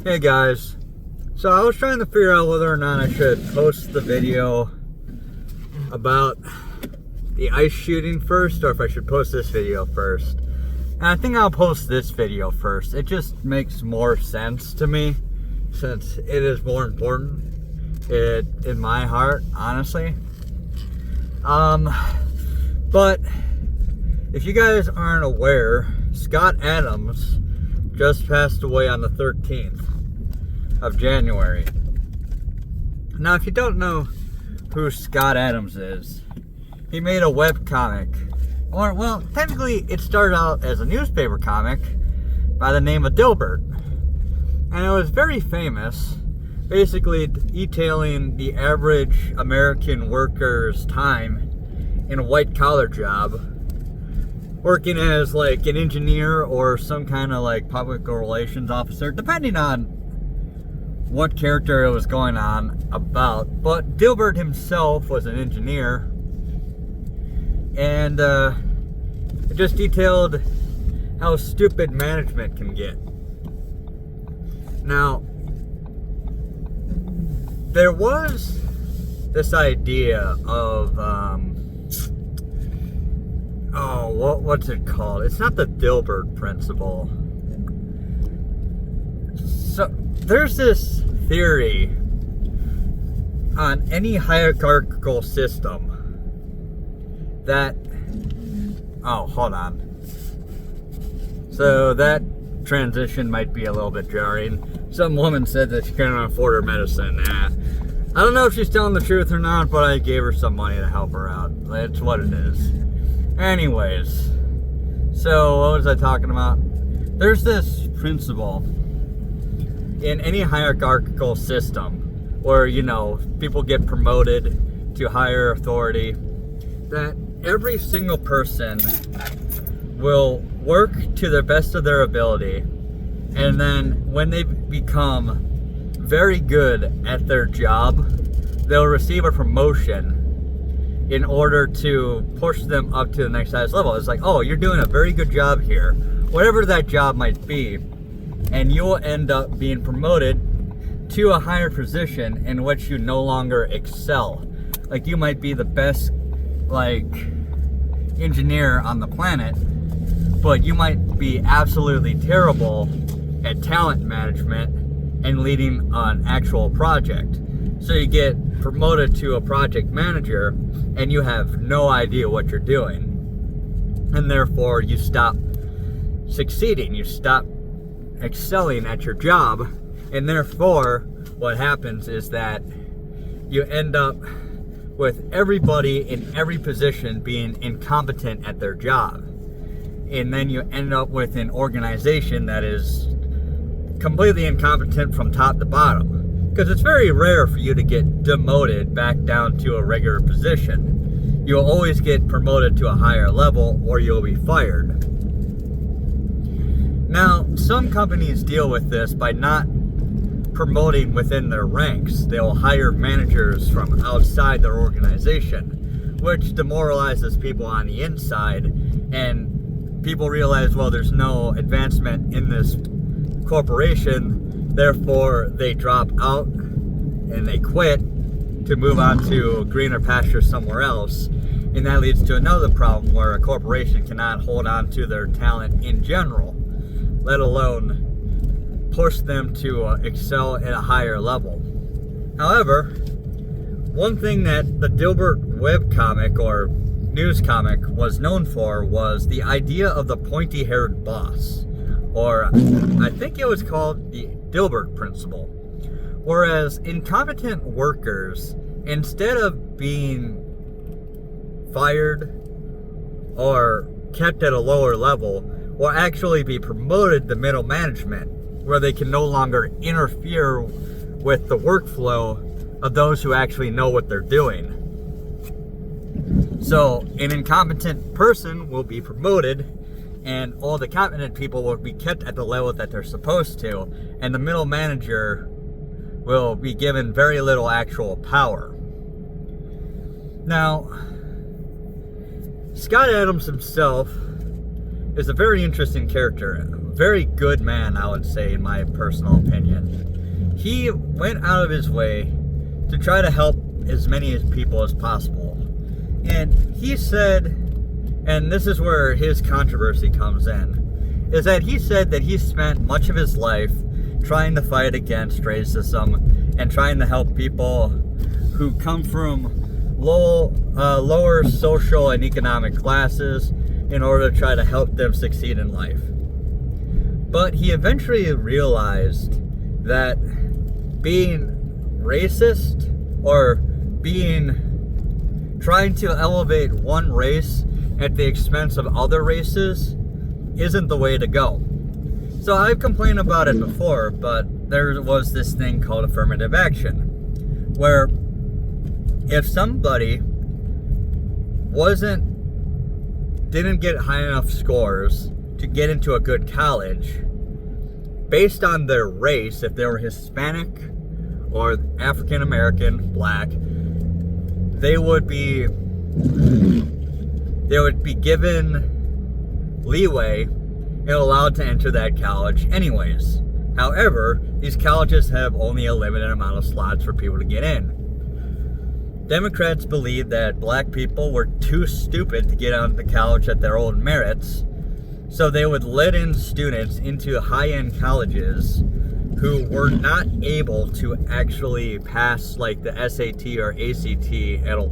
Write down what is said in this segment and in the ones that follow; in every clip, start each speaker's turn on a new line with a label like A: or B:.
A: Hey guys, so I was trying to figure out whether or not I should post the video about the ice shooting first or if I should post this video first. And I think I'll post this video first. It just makes more sense to me since it is more important in my heart, honestly. But if you guys aren't aware, Scott Adams just passed away on the 13th of January. Now, if you don't know who Scott Adams is, he made a webcomic, or, well, technically it started out as a newspaper comic by the name of Dilbert. And it was very famous, basically detailing the average American worker's time in a white-collar job, working as like an engineer or some kind of like public relations officer, depending on what character it was going on about. But Dilbert himself was an engineer, and it just detailed how stupid management can get. Now, there was this idea of what's it called? It's not the Dilbert principle. So there's this theory on any hierarchical system that, hold on. So that transition might be a little bit jarring. Some woman said that she couldn't afford her medicine. I don't know if she's telling the truth or not, but I gave her some money to help her out. It's what it is. Anyways, so what was I talking about? There's this principle in any hierarchical system where, you know, people get promoted to higher authority, that every single person will work to the best of their ability, and then when they become very good at their job, they'll receive a promotion in order to push them up to the next highest level. It's like, oh, you're doing a very good job here, whatever that job might be, and you'll end up being promoted to a higher position in which you no longer excel. Like, you might be the best, like, engineer on the planet, but you might be absolutely terrible at talent management and leading an actual project. So you get promoted to a project manager and you have no idea what you're doing, and therefore you stop succeeding, you stop excelling at your job, and therefore what happens is that you end up with everybody in every position being incompetent at their job, and then you end up with an organization that is completely incompetent from top to bottom. Because it's very rare for you to get demoted back down to a regular position. You'll always get promoted to a higher level or you'll be fired. Now, some companies deal with this by not promoting within their ranks. They'll hire managers from outside their organization, which demoralizes people on the inside, and people realize, well, there's no advancement in this corporation, therefore they drop out and they quit to move on to greener pastures somewhere else. And that leads to another problem where a corporation cannot hold on to their talent in general, let alone push them to excel at a higher level. However, one thing that the Dilbert webcomic or news comic was known for was the idea of the pointy-haired boss, or I think it was called the Dilbert principle. Whereas incompetent workers, instead of being fired or kept at a lower level, will actually be promoted to middle management, where they can no longer interfere with the workflow of those who actually know what they're doing. So an incompetent person will be promoted, and all the competent people will be kept at the level that they're supposed to, and the middle manager will be given very little actual power. Now, Scott Adams himself is a very interesting character. very good man, I would say, in my personal opinion. He went out of his way to try to help as many people as possible. And he said, and this is where his controversy comes in, is that he said that he spent much of his life trying to fight against racism and trying to help people who come from lower social and economic classes in order to try to help them succeed in life. But he eventually realized that being racist or trying to elevate one race at the expense of other races isn't the way to go. So I've complained about it before, but there was this thing called affirmative action, where if somebody didn't get high enough scores to get into a good college, based on their race, if they were Hispanic or African American, black, they would be given leeway and allowed to enter that college anyways. However, these colleges have only a limited amount of slots for people to get in. Democrats believe that black people were too stupid to get onto college at their own merits, so they would let in students into high-end colleges who were not able to actually pass like the SAT or ACT at a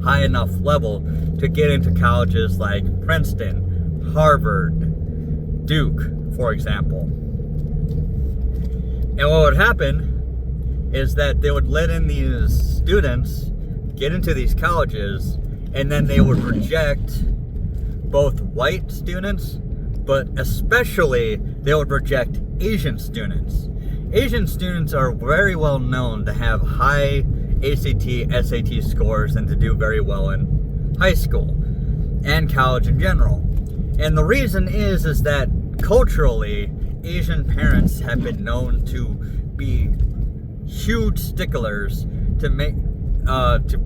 A: high enough level to get into colleges like Princeton, Harvard, Duke, for example. And what would happen is that they would let in these students get into these colleges, and then they would reject both white students, but especially they would reject Asian students. Asian students are very well known to have high ACT, SAT scores and to do very well in high school and college in general. And the reason is that culturally, Asian parents have been known to be huge sticklers to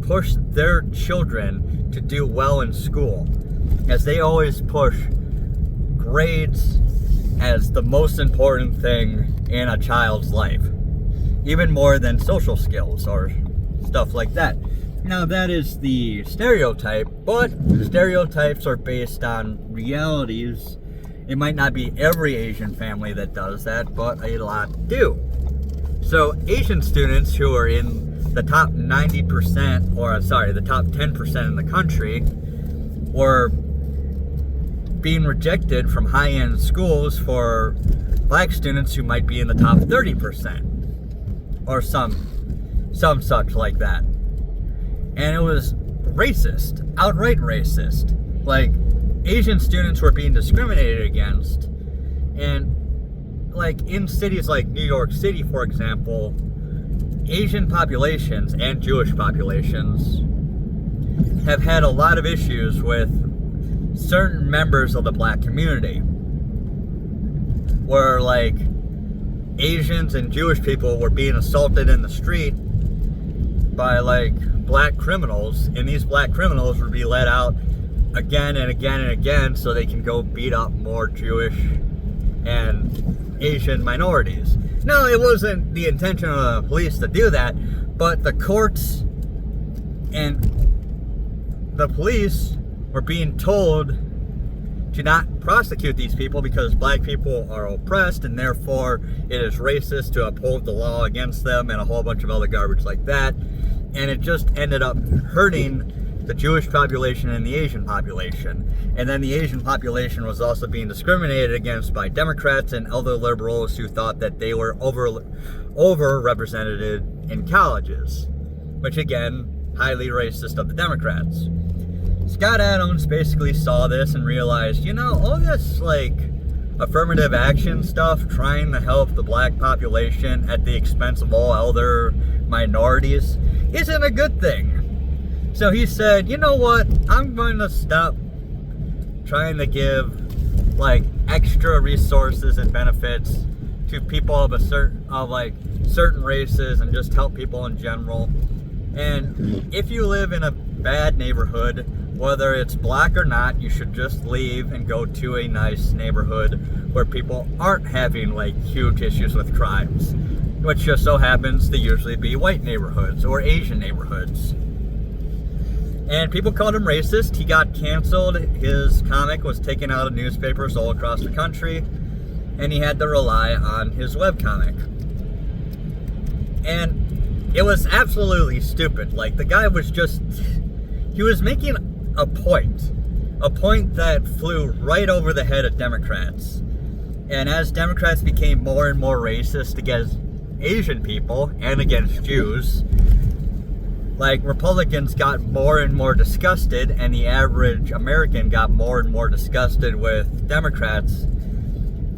A: push their children to do well in school, as they always push grades as the most important thing in a child's life, even more than social skills or stuff like that. Now, that is the stereotype, but stereotypes are based on realities. It might not be every Asian family that does that, but a lot do. So Asian students who are in the top 90%, the top 10% in the country, were being rejected from high-end schools for black students who might be in the top 30%, or some such like that. And it was racist, outright racist. Like, Asian students were being discriminated against, and like in cities like New York City, for example, Asian populations and Jewish populations have had a lot of issues with certain members of the black community, where like Asians and Jewish people were being assaulted in the street by like black criminals, and these black criminals would be let out again and again and again so they can go beat up more Jewish and Asian minorities. No, it wasn't the intention of the police to do that, but the courts and the police were being told to not prosecute these people because black people are oppressed, and therefore it is racist to uphold the law against them, and a whole bunch of other garbage like that. And it just ended up hurting the Jewish population and the Asian population. And then the Asian population was also being discriminated against by Democrats and other liberals who thought that they were overrepresented in colleges, which again, highly racist of the Democrats. Scott Adams basically saw this and realized, all this like affirmative action stuff trying to help the black population at the expense of all other minorities isn't a good thing. So he said, you know what, I'm going to stop trying to give like extra resources and benefits to people of certain races and just help people in general. And if you live in a bad neighborhood whether it's black or not, you should just leave and go to a nice neighborhood where people aren't having like huge issues with crimes, which just so happens to usually be white neighborhoods or Asian neighborhoods. And people called him racist. He got canceled. His comic was taken out of newspapers all across the country, and he had to rely on his webcomic. And it was absolutely stupid. Like, the guy was just, he was making a point that flew right over the head of Democrats. And as Democrats became more and more racist against Asian people and against Jews, like, Republicans got more and more disgusted, and the average American got more and more disgusted with Democrats,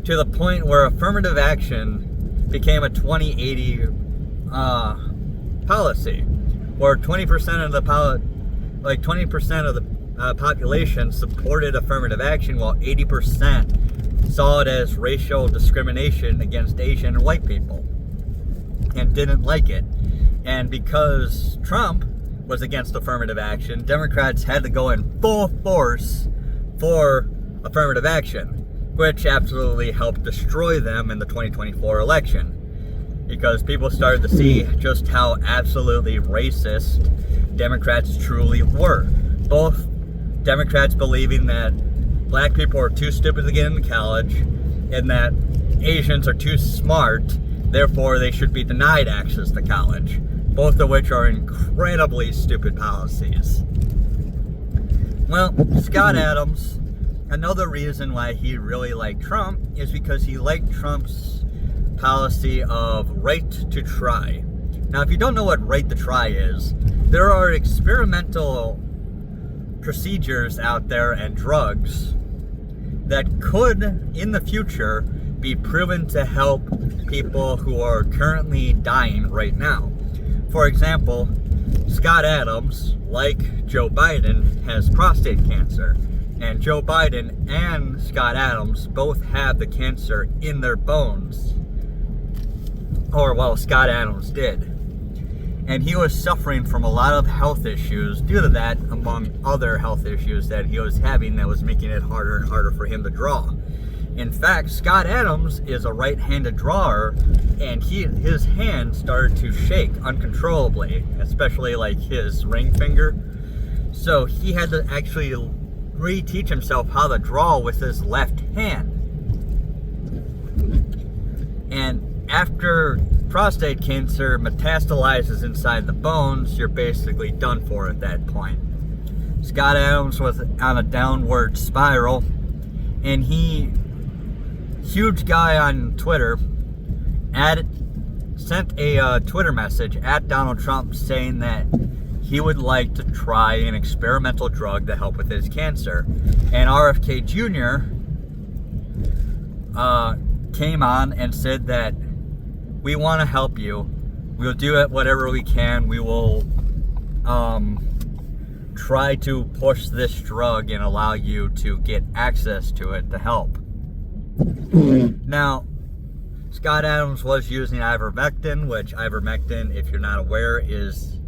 A: to the point where affirmative action became a 20/80 policy, where 20% of the population supported affirmative action, while 80% saw it as racial discrimination against Asian and white people and didn't like it. And because Trump was against affirmative action, Democrats had to go in full force for affirmative action, which absolutely helped destroy them in the 2024 election. Because people started to see just how absolutely racist Democrats truly were. Both Democrats believing that black people are too stupid to get into college, and that Asians are too smart, therefore they should be denied access to college. Both of which are incredibly stupid policies. Well, Scott Adams, another reason why he really liked Trump is because he liked Trump's policy of right to try. Now, if you don't know what right to try is, there are experimental procedures out there and drugs that could, in the future, be proven to help people who are currently dying right now. For example, Scott Adams, like Joe Biden, has prostate cancer. And Joe Biden and Scott Adams both have the cancer in their bones. Or, well, Scott Adams did. And he was suffering from a lot of health issues due to that, among other health issues that he was having that was making it harder and harder for him to draw. In fact, Scott Adams is a right-handed drawer, and his hand started to shake uncontrollably, especially like his ring finger. So he had to actually reteach himself how to draw with his left hand. And after prostate cancer metastasizes inside the bones, you're basically done for at that point. Scott Adams was on a downward spiral, and huge guy on Twitter, sent a Twitter message at Donald Trump saying that he would like to try an experimental drug to help with his cancer. And RFK Jr. Came on and said that we want to help you. We'll do it whatever we can. We will try to push this drug and allow you to get access to it to help. Now, Scott Adams was using ivermectin, which ivermectin, if you're not aware, is,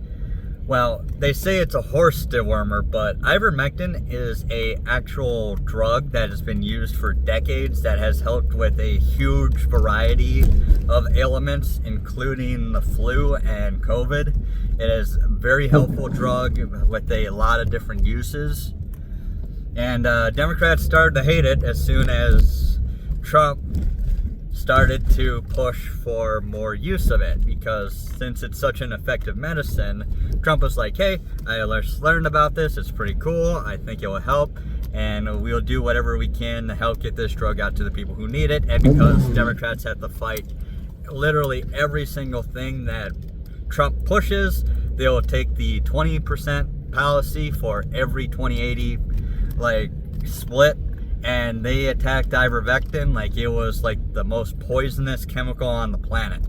A: well, they say it's a horse dewormer, but ivermectin is a actual drug that has been used for decades that has helped with a huge variety of ailments, including the flu and COVID. It is a very helpful drug with a lot of different uses. And Democrats started to hate it as soon as Trump started to push for more use of it, because since it's such an effective medicine, Trump was like, hey, I learned about this, it's pretty cool, I think it will help, and we'll do whatever we can to help get this drug out to the people who need it. And because Democrats have to fight literally every single thing that Trump pushes, they'll take the 20% policy for every 20/80 split, and they attacked ivermectin like it was like the most poisonous chemical on the planet,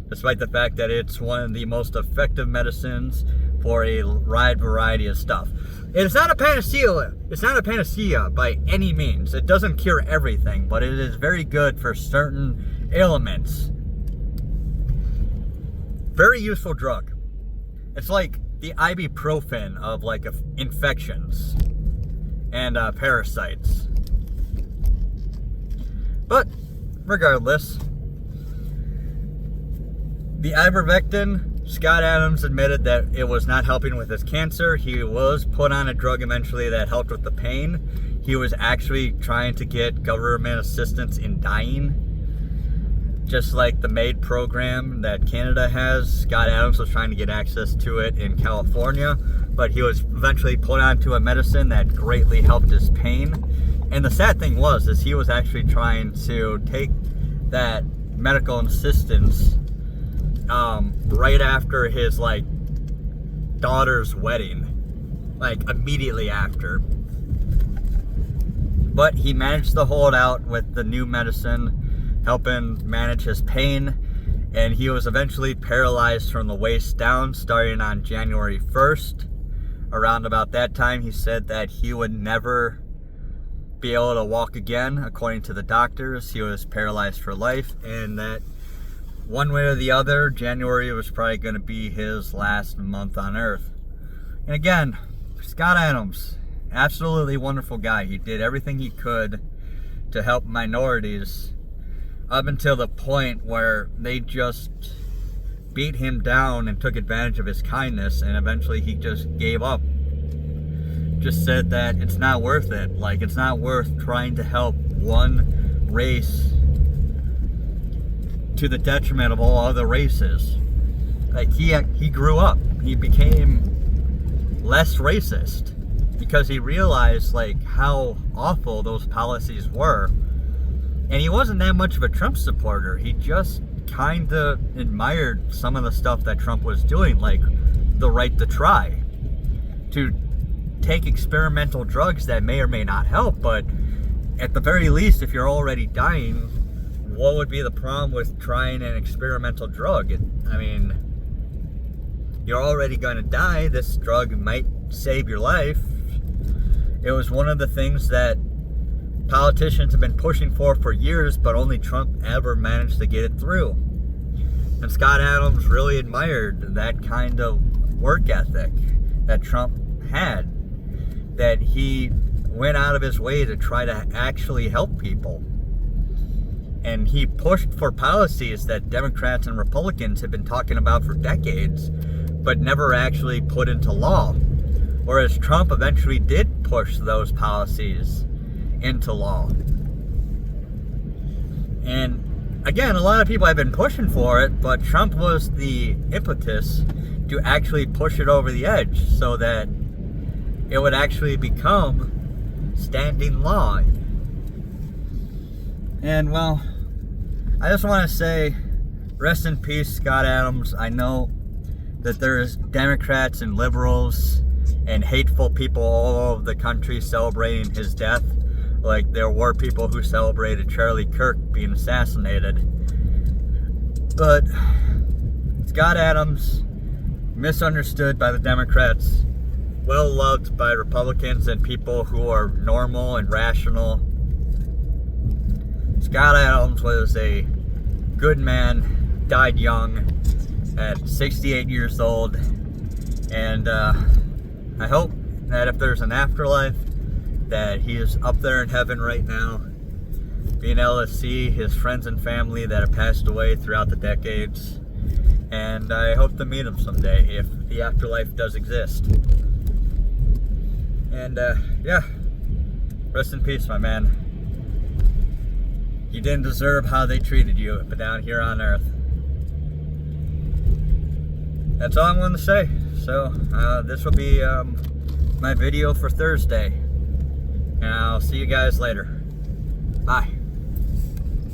A: despite the fact that it's one of the most effective medicines for a wide variety of stuff. It's not a panacea. It's not a panacea by any means. It doesn't cure everything, but it is very good for certain ailments. Very useful drug. It's like the ibuprofen of infections. and parasites. But regardless, the ivermectin, Scott Adams admitted that it was not helping with his cancer. He was put on a drug eventually that helped with the pain. He was actually trying to get government assistance in dying. Just like the MAID program that Canada has, Scott Adams was trying to get access to it in California, but he was eventually put onto a medicine that greatly helped his pain. And the sad thing is he was actually trying to take that medical assistance right after his daughter's wedding, immediately after. But he managed to hold out with the new medicine, helping manage his pain, and he was eventually paralyzed from the waist down starting on January 1st. Around about that time, he said that he would never be able to walk again. According to the doctors, he was paralyzed for life, and that one way or the other, January was probably going to be his last month on Earth. And again, Scott Adams, absolutely wonderful guy. He did everything he could to help minorities up until the point where they just beat him down and took advantage of his kindness, and eventually he just gave up. Just said that it's not worth it. It's not worth trying to help one race to the detriment of all other races. He grew up. He became less racist because he realized how awful those policies were. And he wasn't that much of a Trump supporter. He just kind of admired some of the stuff that Trump was doing, like the right to try, to take experimental drugs that may or may not help, but at the very least, if you're already dying, what would be the problem with trying an experimental drug? You're already going to die. This drug might save your life. It was one of the things that politicians have been pushing for years, but only Trump ever managed to get it through. And Scott Adams really admired that kind of work ethic that Trump had, that he went out of his way to try to actually help people. And he pushed for policies that Democrats and Republicans have been talking about for decades, but never actually put into law. Whereas Trump eventually did push those policies into law. And again, a lot of people have been pushing for it, but Trump was the impetus to actually push it over the edge so that it would actually become standing law. And well, I just want to say, rest in peace, Scott Adams. I know that there's Democrats and liberals and hateful people all over the country celebrating his death. Like there were people who celebrated Charlie Kirk being assassinated. But Scott Adams, misunderstood by the Democrats, well loved by Republicans and people who are normal and rational. Scott Adams was a good man, died young at 68 years old, and I hope that if there's an afterlife, that he is up there in heaven right now, being able to see his friends and family that have passed away throughout the decades, and I hope to meet him someday if the afterlife does exist. And yeah, rest in peace, my man. You didn't deserve how they treated you down here on Earth. That's all I'm going to say. So this will be my video for Thursday, and I'll see you guys later. Bye.